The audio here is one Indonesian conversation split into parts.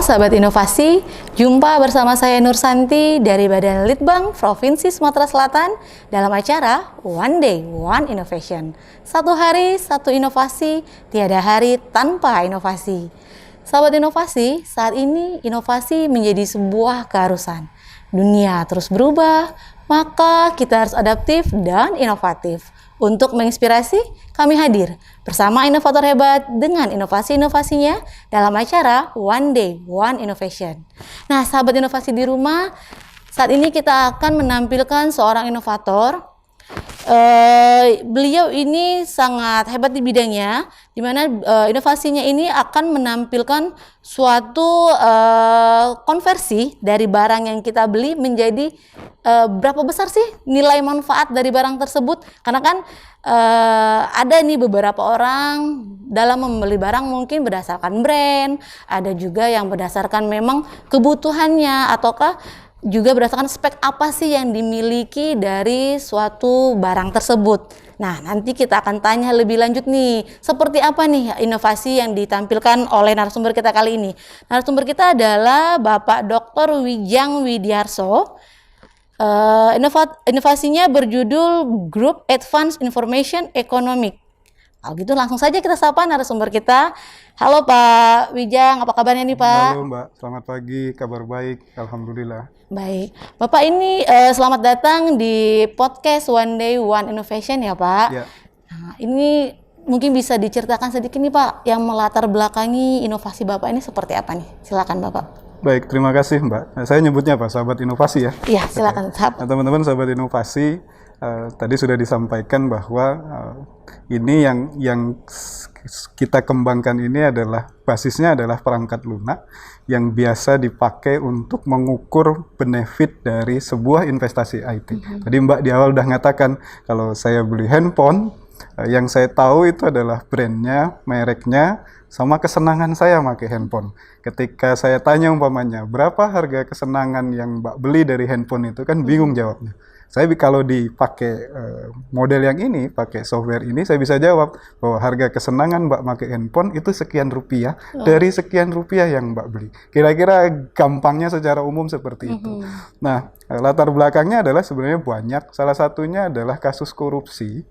sahabat inovasi, jumpa bersama saya Nur Santi dari Badan Litbang Provinsi Sumatera Selatan dalam acara One Day One Innovation. Satu hari, satu inovasi, tiada hari tanpa inovasi. Sahabat inovasi, saat ini inovasi menjadi sebuah keharusan. Dunia terus berubah, maka kita harus adaptif dan inovatif. Untuk menginspirasi, kami hadir bersama inovator hebat dengan inovasi-inovasinya dalam acara One Day One Innovation. Nah, sahabat inovasi di rumah, saat ini kita akan menampilkan seorang inovator. Beliau ini sangat hebat di bidangnya, di mana inovasinya ini akan menampilkan suatu konversi dari barang yang kita beli menjadi berapa besar sih nilai manfaat dari barang tersebut. Karena kan ada nih beberapa orang dalam membeli barang mungkin berdasarkan brand, ada juga yang berdasarkan memang kebutuhannya, ataukah juga berdasarkan spek apa sih yang dimiliki dari suatu barang tersebut. Nah, nanti kita akan tanya lebih lanjut nih, seperti apa nih inovasi yang ditampilkan oleh narasumber kita kali ini. Narasumber kita adalah Bapak Dr. Wijang Widiarso. Inovasinya berjudul Group Advanced Information Economic. Kalau gitu langsung saja kita sapa narasumber kita. Halo Pak Wijang, apa kabarnya nih Pak? Halo Mbak, selamat pagi, kabar baik, Alhamdulillah. Baik, Bapak ini selamat datang di podcast One Day One Innovation ya Pak. Ya. Nah, ini mungkin bisa diceritakan sedikit nih Pak, yang melatar belakangi inovasi Bapak ini seperti apa nih? Silakan Bapak. Baik, terima kasih Mbak. Saya nyebutnya apa? Sahabat inovasi ya? Iya, silakan. Nah, teman-teman sahabat inovasi, tadi sudah disampaikan bahwa ini yang kita kembangkan ini adalah basisnya adalah perangkat lunak yang biasa dipakai untuk mengukur benefit dari sebuah investasi IT. Tadi Mbak di awal udah ngatakan kalau saya beli handphone, yang saya tahu itu adalah brandnya, mereknya, sama kesenangan saya pakai handphone. Ketika saya tanya umpamanya, berapa harga kesenangan yang Mbak beli dari handphone itu, kan bingung jawabnya. Saya kalau dipakai model yang ini, pakai software ini, saya bisa jawab bahwa harga kesenangan Mbak pakai handphone itu sekian rupiah dari sekian rupiah yang Mbak beli. Kira-kira gampangnya secara umum seperti itu. Nah, latar belakangnya adalah sebenarnya banyak. Salah satunya adalah kasus korupsi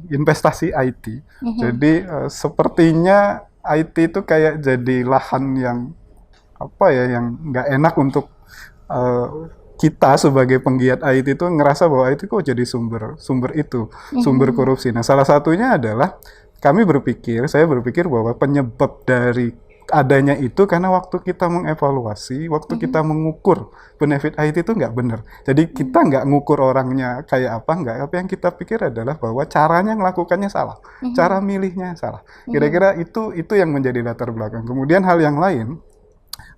investasi IT. Jadi sepertinya IT itu kayak jadi lahan yang yang nggak enak untuk kita sebagai penggiat IT itu ngerasa bahwa IT kok jadi sumber korupsi. Nah, salah satunya adalah saya berpikir bahwa penyebab dari adanya itu karena waktu kita mengevaluasi, waktu kita mengukur benefit IT itu nggak benar. Jadi kita nggak ngukur orangnya kayak apa yang kita pikir adalah bahwa caranya melakukannya salah, cara milihnya salah. Kira-kira itu yang menjadi latar belakang. Kemudian hal yang lain,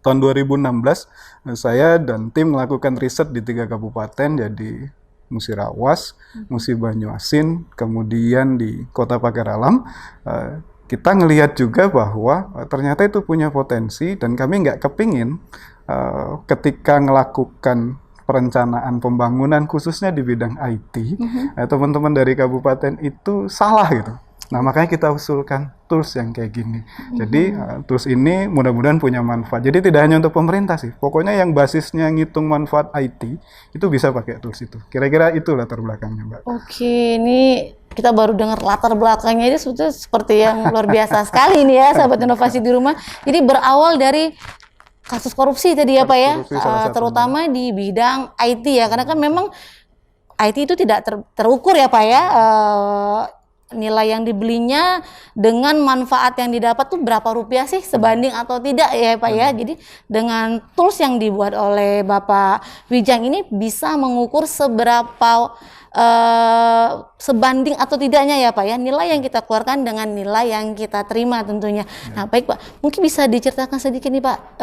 tahun 2016 saya dan tim melakukan riset di 3 kabupaten, jadi Musirawas, Musi Banyuasin, kemudian di Kota Pagar Alam. Kita ngelihat juga bahwa ternyata itu punya potensi, dan kami nggak kepingin ketika melakukan perencanaan pembangunan khususnya di bidang IT, teman-teman dari kabupaten itu salah gitu. Nah, makanya kita usulkan tools yang kayak gini. Jadi tools ini mudah-mudahan punya manfaat. Jadi tidak hanya untuk pemerintah sih. Pokoknya yang basisnya ngitung manfaat IT itu bisa pakai tools itu. Kira-kira itu latar belakangnya, Mbak. Oke, ini kita baru dengar latar belakangnya ini sebetulnya seperti yang luar biasa sekali nih ya, sahabat inovasi di rumah. Jadi berawal dari kasus korupsi tadi ya Pak ya, terutama di bidang IT ya. Karena kan memang IT itu tidak terukur ya Pak ya. Nilai yang dibelinya dengan manfaat yang didapat tuh berapa rupiah sih, sebanding atau tidak ya Pak ya. Jadi dengan tools yang dibuat oleh Bapak Wijang ini bisa mengukur seberapa sebanding atau tidaknya ya Pak ya, nilai yang kita keluarkan dengan nilai yang kita terima tentunya. Nah baik Pak, mungkin bisa diceritakan sedikit nih Pak,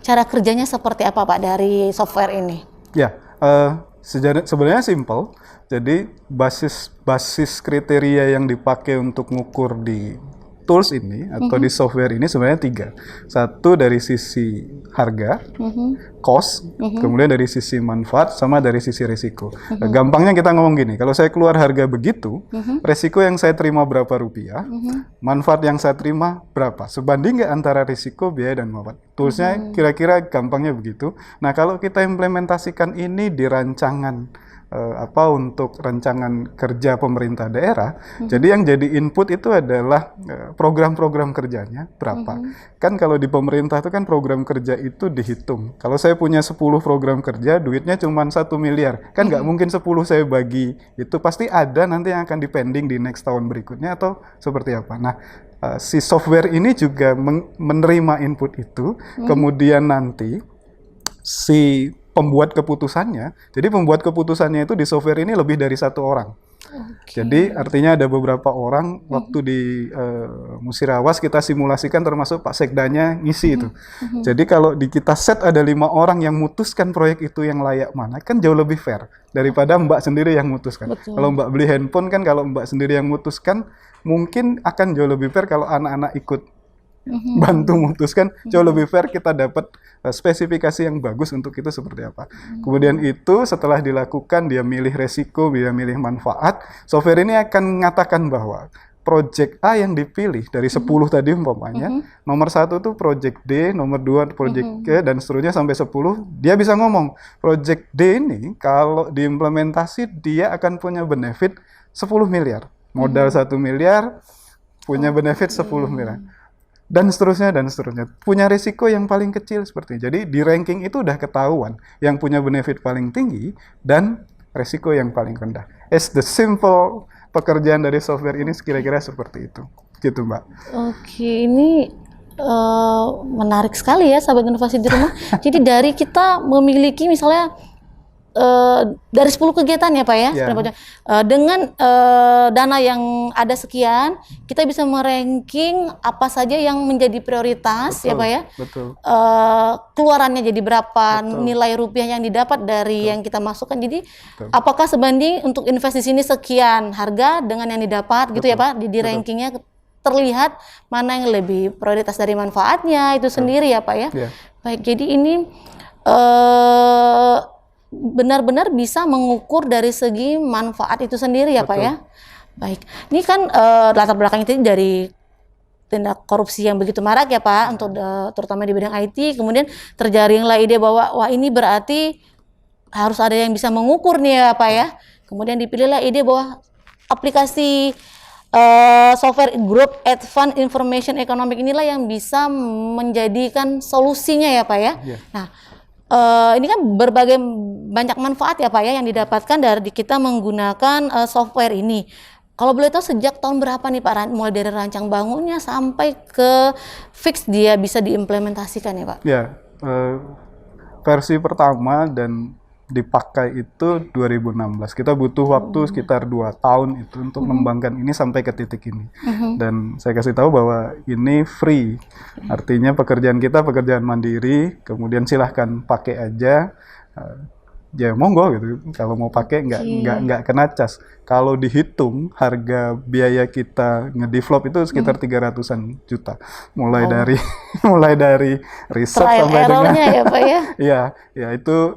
cara kerjanya seperti apa Pak dari software ini? Ya, sebenarnya simple. Jadi basis kriteria yang dipakai untuk ngukur di tools ini atau di software ini sebenarnya 3. Satu dari sisi harga, cost, kemudian dari sisi manfaat, sama dari sisi risiko. Gampangnya kita ngomong gini, kalau saya keluar harga begitu, risiko yang saya terima berapa rupiah, manfaat yang saya terima berapa, sebanding nggak antara risiko, biaya, dan manfaat. Toolsnya kira-kira gampangnya begitu. Nah, kalau kita implementasikan ini di rancangan untuk rancangan kerja pemerintah daerah, jadi yang jadi input itu adalah program-program kerjanya berapa. Kan kalau di pemerintah itu kan program kerja itu dihitung. Kalau saya punya 10 program kerja, duitnya cuma 1 miliar. Kan nggak mungkin 10 saya bagi. Itu pasti ada nanti yang akan dipending di next tahun berikutnya atau seperti apa. Nah, si software ini juga menerima input itu, kemudian nanti si pembuat keputusannya, jadi pembuat keputusannya itu di software ini lebih dari 1 orang. Jadi artinya ada beberapa orang, waktu di Musirawas kita simulasikan termasuk Pak Sekdanya ngisi itu. Jadi kalau di kita set ada 5 orang yang mutuskan proyek itu yang layak mana, kan jauh lebih fair daripada Mbak sendiri yang mutuskan. Kalau Mbak beli handphone kan, kalau Mbak sendiri yang mutuskan mungkin akan jauh lebih fair. Kalau anak-anak ikut bantu memutuskan, jauh lebih fair, kita dapat spesifikasi yang bagus untuk itu seperti apa. Kemudian itu setelah dilakukan, dia milih resiko, dia milih manfaat, software ini akan mengatakan bahwa project A yang dipilih dari 10 tadi umpamanya, nomor 1 tuh project D, nomor 2 project E, dan seterusnya sampai 10, dia bisa ngomong, project D ini kalau diimplementasi dia akan punya benefit 10 miliar. Modal 1 miliar, punya benefit 10 miliar. Dan seterusnya, dan seterusnya. Punya risiko yang paling kecil seperti ini. Jadi di ranking itu udah ketahuan yang punya benefit paling tinggi dan risiko yang paling rendah. It's the simple pekerjaan dari software ini kira-kira seperti itu. Gitu, Mbak. Oke, ini menarik sekali ya, sahabat inovasi di rumah. Jadi dari kita memiliki misalnya dari 10 kegiatan ya Pak ya, dengan dana yang ada sekian, kita bisa meranking apa saja yang menjadi prioritas, ya Pak ya. Keluarannya jadi berapa, nilai rupiah yang didapat dari yang kita masukkan. Jadi apakah sebanding untuk invest di sini sekian harga dengan yang didapat gitu ya Pak, di rankingnya terlihat mana yang lebih prioritas dari manfaatnya itu sendiri ya Pak ya. Baik, jadi ini benar-benar bisa mengukur dari segi manfaat itu sendiri ya Pak ya. Baik, ini kan latar belakang itu dari tindak korupsi yang begitu marak ya Pak, untuk terutama di bidang IT. Kemudian terjaringlah ide bahwa wah ini berarti harus ada yang bisa mengukur nih ya Pak ya. Kemudian dipilihlah ide bahwa aplikasi software Group Advanced Information Economic inilah yang bisa menjadikan solusinya ya Pak ya. Nah, ini kan berbagai banyak manfaat ya Pak ya yang didapatkan dari kita menggunakan software ini. Kalau boleh tahu sejak tahun berapa nih Pak, mulai dari rancang bangunnya sampai ke fix dia bisa diimplementasikan ya Pak? Ya, versi pertama dan dipakai itu 2016. Kita butuh waktu sekitar 2 tahun itu untuk mengembangkan ini sampai ke titik ini. Dan saya kasih tahu bahwa ini free. Artinya pekerjaan kita pekerjaan mandiri, kemudian silahkan pakai aja. Ya monggo gitu. Kalau mau pakai nggak kena cas. Kalau dihitung harga biaya kita ngedevelop itu sekitar 300-an juta. Mulai dari riset sampai dengan ya Pak ya. ya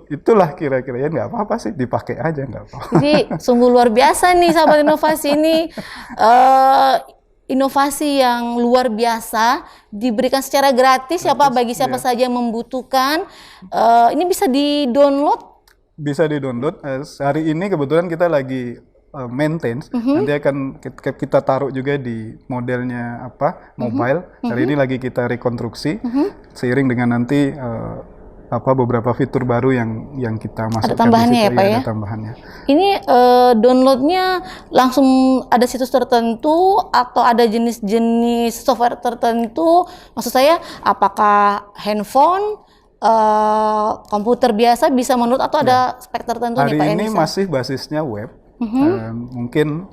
itulah kira-kira, ya nggak apa-apa sih, dipakai aja nggak apa-apa. Jadi sungguh luar biasa nih sahabat inovasi ini. Inovasi yang luar biasa diberikan secara gratis ya Pak bagi siapa saja yang membutuhkan. Ini bisa di-download? Bisa di-download. Hari ini kebetulan kita lagi maintenance, nanti akan kita taruh juga di modelnya mobile. Hari ini lagi kita rekonstruksi seiring dengan nanti beberapa fitur baru yang kita masukkan. Ada tambahannya ya Pak ya? Ada tambahannya. Ini downloadnya langsung ada situs tertentu atau ada jenis-jenis software tertentu? Maksud saya apakah handphone, komputer biasa bisa menurut atau ada spek tertentu nih Pak? Hari ini masih basisnya web. Mungkin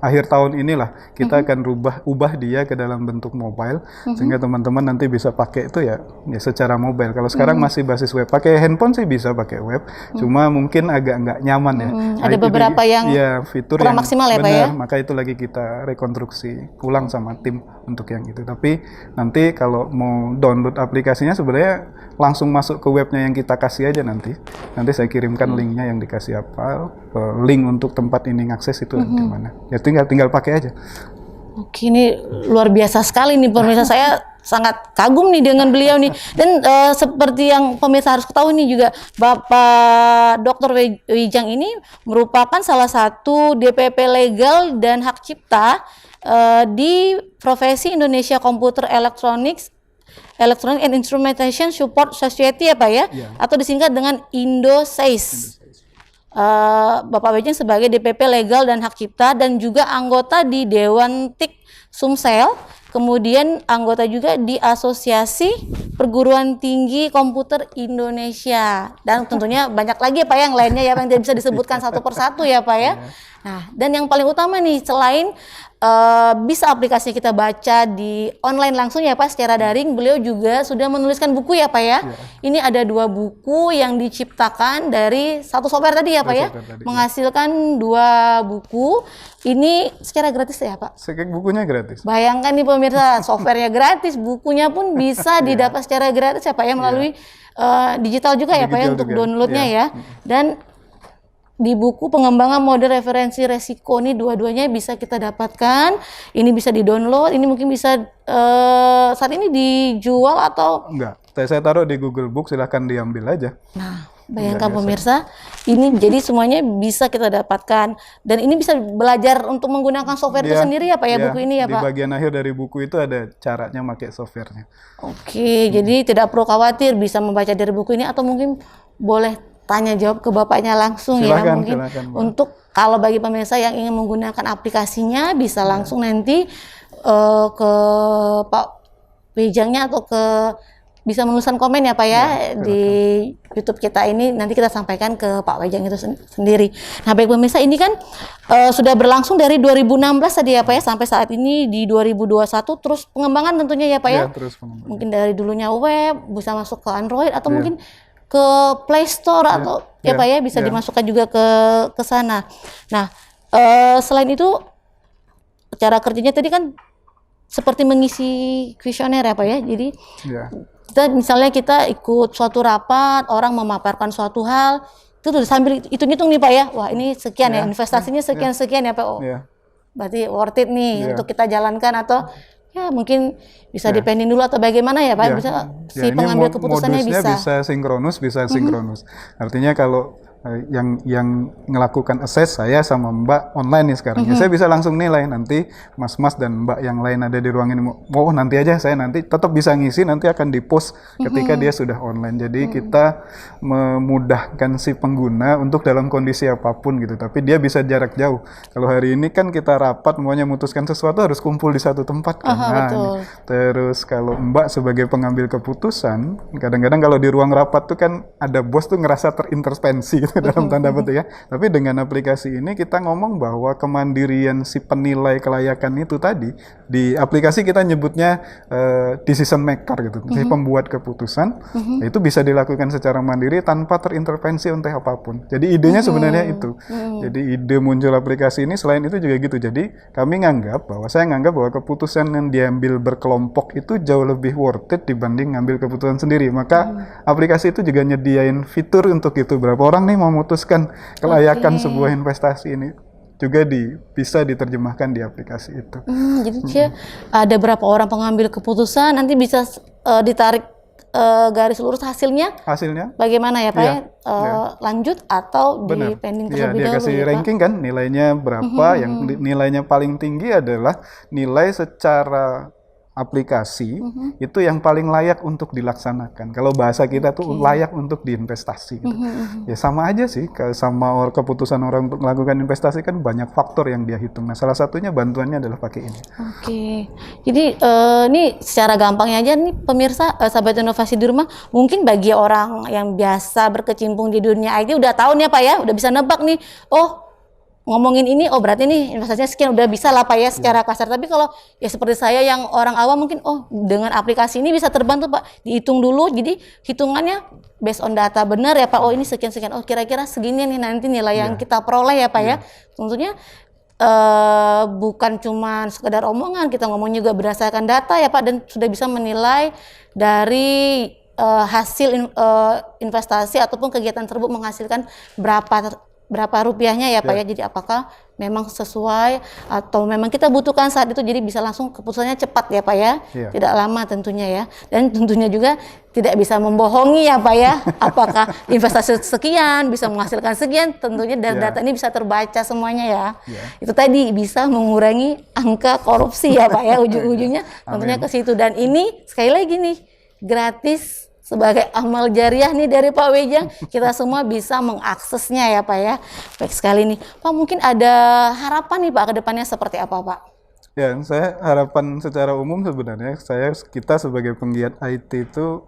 akhir tahun inilah kita akan ubah dia ke dalam bentuk mobile, sehingga teman-teman nanti bisa pakai itu ya secara mobile. Kalau sekarang masih basis web, pakai handphone sih bisa pakai web, cuma mungkin agak nggak nyaman ya. Ada beberapa yang fitur kurang yang maksimal ya Pak benar, ya. maka itu lagi kita rekonstruksi ulang sama tim untuk yang itu. Tapi nanti kalau mau download aplikasinya sebenarnya langsung masuk ke webnya yang kita kasih aja nanti saya kirimkan linknya yang dikasih link untuk tempat ini ngakses itu di mana. Ya tinggal pakai aja. Oke, ini luar biasa sekali nih pemirsa. Saya sangat kagum nih dengan beliau nih. Dan seperti yang pemirsa harus ketahui nih juga, Bapak Dr. Wijang ini merupakan salah satu DPP legal dan hak cipta di profesi Indonesia Computer Electronic and Instrumentation Support Society ya Pak ya, atau disingkat dengan INDOSAIS. Bapak Wijang sebagai DPP legal dan hak cipta dan juga anggota di Dewan TIK Sumsel, kemudian anggota juga di Asosiasi Perguruan Tinggi Komputer Indonesia, dan tentunya banyak lagi ya Pak yang lainnya ya yang tidak bisa disebutkan satu persatu ya Pak ya. Nah, dan yang paling utama nih, selain bisa aplikasi kita baca di online langsung ya Pak secara daring, beliau juga sudah menuliskan buku ya Pak ya. Ini ada 2 buku yang diciptakan dari satu software tadi ya Pak ya, menghasilkan 2 buku. Ini secara gratis ya Pak? Bukunya gratis. Bayangkan nih pemirsa, softwarenya gratis, bukunya pun bisa didapat secara gratis ya Pak ya, melalui digital juga ya Pak ya untuk downloadnya ya. Dan di buku pengembangan model referensi resiko ini dua-duanya bisa kita dapatkan. Ini bisa di-download, ini mungkin bisa saat ini dijual atau enggak. Saya taruh di Google Book, silahkan diambil aja. Nah, bayangkan pemirsa, ini jadi semuanya bisa kita dapatkan, dan ini bisa belajar untuk menggunakan software itu sendiri ya Pak ya, buku ini ya Pak. Di bagian akhir dari buku itu ada caranya pakai softwarenya. Oke, jadi tidak perlu khawatir, bisa membaca dari buku ini atau mungkin boleh tanya jawab ke bapaknya langsung ya mungkin. Silakan, untuk kalau bagi pemirsa yang ingin menggunakan aplikasinya bisa langsung nanti ke Pak Wijangnya atau bisa menuliskan komen ya Pak ya, di YouTube kita ini, nanti kita sampaikan ke Pak Wijang itu sendiri. Nah baik pemirsa, ini kan sudah berlangsung dari 2016 tadi ya Pak ya, sampai saat ini di 2021 terus pengembangan tentunya ya Pak ya. Terus pengembangan. Mungkin dari dulunya web bisa masuk ke Android atau mungkin ke Play Store atau ya Pak ya, bisa dimasukkan juga ke sana. Nah, selain itu cara kerjanya tadi kan seperti mengisi kuesioner ya Pak ya. Jadi misalnya kita ikut suatu rapat, orang memaparkan suatu hal, itu udah sambil hitung-hitung nih Pak ya. Wah, ini sekian ya investasinya sekian ya Pak. Oh, berarti worth it nih untuk kita jalankan, atau ya mungkin bisa dipending dulu atau bagaimana ya Pak, bisa si pengambil keputusannya bisa sinkronus. Artinya kalau yang melakukan assess saya sama Mbak online nih sekarang. Ya, saya bisa langsung nilai, nanti Mas-mas dan Mbak yang lain ada di ruang ini mau nanti aja, saya nanti tetap bisa ngisi, nanti akan di-post ketika dia sudah online. Jadi kita memudahkan si pengguna untuk dalam kondisi apapun gitu, tapi dia bisa jarak jauh. Kalau hari ini kan kita rapat, maunya memutuskan sesuatu harus kumpul di satu tempat kan. Terus kalau Mbak sebagai pengambil keputusan, kadang-kadang kalau di ruang rapat tuh kan ada bos tuh ngerasa terintervensi gitu dalam tanda petik ya. Tapi dengan aplikasi ini kita ngomong bahwa kemandirian si penilai kelayakan itu tadi, di aplikasi kita nyebutnya decision maker gitu, si pembuat keputusan, itu bisa dilakukan secara mandiri tanpa terintervensi oleh apapun. Jadi idenya sebenarnya itu. Jadi ide muncul aplikasi ini selain itu juga gitu. Jadi saya nganggap bahwa keputusan yang diambil berkelompok itu jauh lebih worth it dibanding ngambil keputusan sendiri. Maka aplikasi itu juga nyediain fitur untuk itu. Berapa orang nih memutuskan kelayakan sebuah investasi ini, juga bisa diterjemahkan di aplikasi itu. Jadi ada berapa orang pengambil keputusan, nanti bisa ditarik garis lurus hasilnya bagaimana ya Pak ya, lanjut atau di pending terlebih dahulu. Dia kasih ranking kan, nilainya berapa, yang nilainya paling tinggi adalah nilai secara aplikasi itu yang paling layak untuk dilaksanakan. Kalau bahasa kita tuh layak untuk diinvestasi. Gitu. Ya sama aja sih, sama keputusan orang untuk melakukan investasi kan banyak faktor yang dia hitung. Nah salah satunya bantuannya adalah pakai ini. Oke, jadi ini secara gampangnya aja nih pemirsa, sahabat inovasi di rumah, mungkin bagi orang yang biasa berkecimpung di dunia IT udah tahu nih ya Pak ya, udah bisa nebak nih, oh ngomongin ini, oh berarti nih investasinya sekian, udah bisa lah Pak ya secara kasar. Tapi kalau ya seperti saya yang orang awam mungkin, oh dengan aplikasi ini bisa terbantu Pak, dihitung dulu, jadi hitungannya based on data benar ya Pak, oh ini sekian-sekian, oh kira-kira segini nih nanti nilai yang kita peroleh ya Pak ya. Tentunya bukan cuma sekedar omongan, kita ngomong juga berdasarkan data ya Pak, dan sudah bisa menilai dari hasil investasi ataupun kegiatan tersebut menghasilkan berapa rupiahnya ya Pak ya. Jadi apakah memang sesuai atau memang kita butuhkan saat itu, jadi bisa langsung keputusannya cepat ya Pak ya, tidak lama tentunya ya. Dan tentunya juga tidak bisa membohongi ya Pak ya, apakah investasi sekian bisa menghasilkan sekian, tentunya dari data ini bisa terbaca semuanya ya. Itu tadi bisa mengurangi angka korupsi ya Pak ya, ujung-ujungnya tentunya ke situ. Dan ini sekali lagi nih gratis sebagai amal jariah nih dari Pak Wejang, kita semua bisa mengaksesnya ya Pak ya. Baik sekali nih Pak, mungkin ada harapan nih Pak ke depannya seperti apa Pak? Ya, saya harapan secara umum sebenarnya kita sebagai penggiat IT itu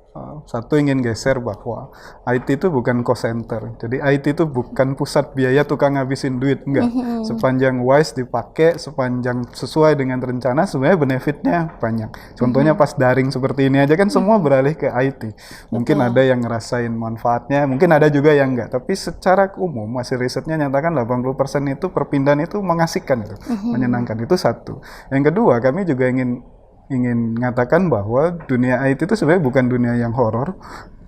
satu ingin geser bahwa IT itu bukan cost center. Jadi IT itu bukan pusat biaya tukang ngabisin duit, enggak. Sepanjang wise dipakai, sepanjang sesuai dengan rencana, sebenarnya benefitnya banyak. Contohnya pas daring seperti ini aja kan semua beralih ke IT. Mungkin ada yang ngerasain manfaatnya, mungkin ada juga yang enggak. Tapi secara umum hasil risetnya nyatakan 80% itu perpindahan itu mengasihkan, itu, menyenangkan. Itu satu. Yang kedua, kami juga ingin mengatakan bahwa dunia IT itu sebenarnya bukan dunia yang horor,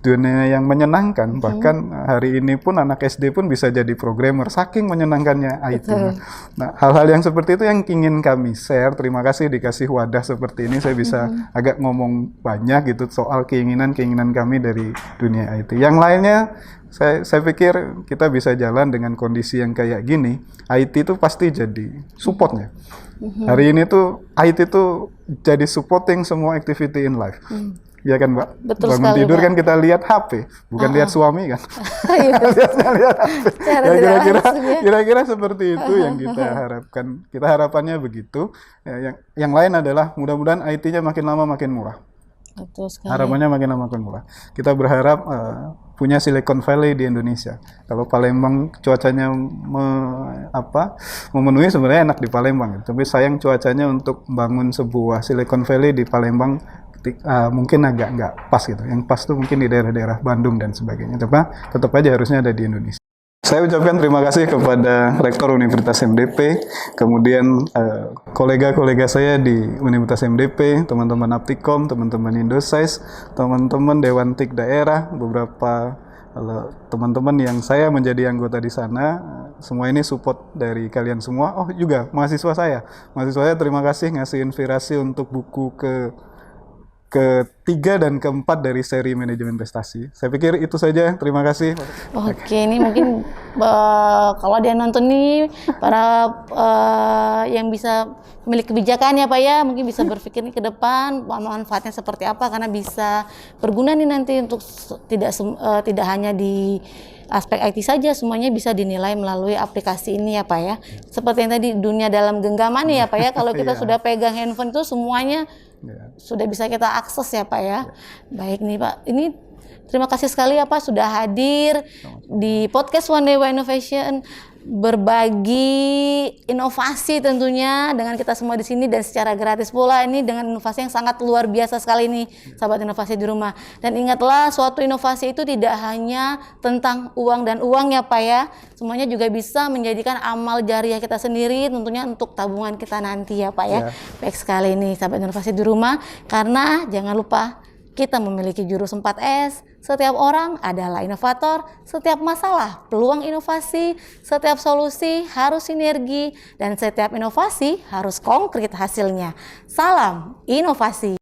dunia yang menyenangkan. Bahkan hari ini pun anak SD pun bisa jadi programmer, saking menyenangkannya IT. Nah, hal-hal yang seperti itu yang ingin kami share. Terima kasih dikasih wadah seperti ini, saya bisa agak ngomong banyak gitu soal keinginan-keinginan kami dari dunia IT. Yang lainnya, saya pikir kita bisa jalan dengan kondisi yang kayak gini. IT itu pasti jadi supportnya. Hari ini tuh IT tuh jadi supporting semua activity in life. Ya kan Mbak? Betul bangun sekali, tidur Mbak. kan kita lihat HP, bukan lihat suami kan? lihat HP. Kira-kira seperti itu yang kita harapkan. Kita harapannya begitu. Ya, yang lain adalah mudah-mudahan IT-nya makin lama makin murah. Betul sekali. Harapannya makin lama makin murah. Kita berharap punya Silicon Valley di Indonesia. Kalau Palembang cuacanya memenuhi, sebenarnya enak di Palembang. Tapi sayang cuacanya untuk bangun sebuah Silicon Valley di Palembang mungkin agak nggak pas gitu. Yang pas tuh mungkin di daerah-daerah Bandung dan sebagainya. Tapi tetap aja harusnya ada di Indonesia. Saya ucapkan terima kasih kepada Rektor Universitas MDP, kemudian kolega-kolega saya di Universitas MDP, teman-teman Aptikom, teman-teman Indosize, teman-teman Dewan TIK daerah, beberapa teman-teman yang saya menjadi anggota di sana. Semua ini support dari kalian semua. Oh juga mahasiswa saya terima kasih ngasih inspirasi untuk buku ketiga dan keempat dari seri manajemen investasi. Saya pikir itu saja. Terima kasih. Oke, ini mungkin kalau dia nonton nih para yang bisa memiliki kebijakan ya Pak ya, mungkin bisa berpikir nih ke depan manfaatnya seperti apa, karena bisa berguna nih nanti untuk tidak hanya di aspek IT saja, semuanya bisa dinilai melalui aplikasi ini ya Pak ya. Seperti yang tadi, dunia dalam genggaman ya Pak ya, kalau kita sudah pegang handphone itu semuanya sudah bisa kita akses ya Pak ya. Baik nih Pak, ini terima kasih sekali ya Pak sudah hadir di podcast One Day One Innovation, berbagi inovasi tentunya dengan kita semua di sini dan secara gratis pula, ini dengan inovasi yang sangat luar biasa sekali nih sahabat inovasi di rumah. Dan ingatlah, suatu inovasi itu tidak hanya tentang uang dan uang ya Pak ya, semuanya juga bisa menjadikan amal jariah kita sendiri, tentunya untuk tabungan kita nanti ya Pak ya. Baik sekali nih sahabat inovasi di rumah, karena jangan lupa kita memiliki jurus 4S. Setiap orang adalah inovator, setiap masalah peluang inovasi, setiap solusi harus sinergi, dan setiap inovasi harus konkret hasilnya. Salam inovasi.